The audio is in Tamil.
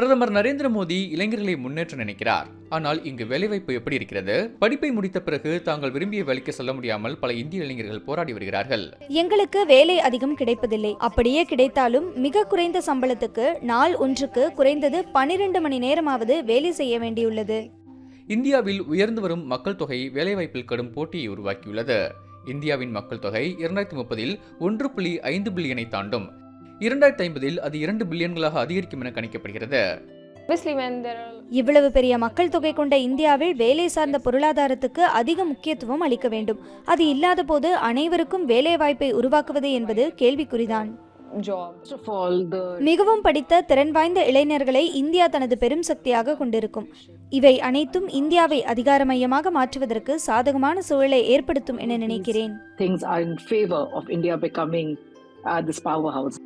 பிரதமர் நரேந்திர மோடி இளைஞர்களை முன்னேற்ற நினைக்கிறார். ஆனால் இங்கு வேலைவாய்ப்பு எப்படி இருக்கிறது? படிப்பை முடித்த பிறகு தாங்கள் விரும்பிய வேலைக்கு செல்ல முடியாமல் பல இந்திய இளைஞர்கள் போராடி வருகிறார்கள். எங்களுக்கு வேலை அதிகம் கிடைப்பதில்லை. அப்படியே கிடைத்தாலும் மிக குறைந்த சம்பளத்துக்கு நாள் ஒன்றுக்கு குறைந்தது 12 மணி நேரமாவது வேலை செய்ய வேண்டியுள்ளது. இந்தியாவில் உயர்ந்து வரும் மக்கள் தொகை வேலைவாய்ப்பில் கடும் போட்டியை உருவாக்கியுள்ளது. இந்தியாவின் மக்கள் தொகை 2030இல் 1.5 பில்லியனை தாண்டும். 2050இல் அது 2 பில்லியன்களாக அதிகரிக்கும் என கணிக்கப்படுகிறது. இவ்வளவு பெரிய மக்கள் தொகை கொண்ட இந்தியாவில் வேலை சார்ந்த பொருளாதாரத்துக்கு அதிக முக்கியத்துவம் அளிக்க வேண்டும். அது இல்லாத போது அனைவருக்கும் வேலை வாய்ப்பை உருவாக்குவது என்பது கேள்விக்குறிதான். மிகவும் படித்த திறன் வாய்ந்த இளைஞர்களை இந்தியா தனது பெரும் சக்தியாக கொண்டிருக்கும். இவை அனைத்தும் இந்தியாவை அதிகார மையமாக மாற்றுவதற்கு சாதகமான சூழலை ஏற்படுத்தும் என நினைக்கிறேன். Things are in favor of India becoming this powerhouse.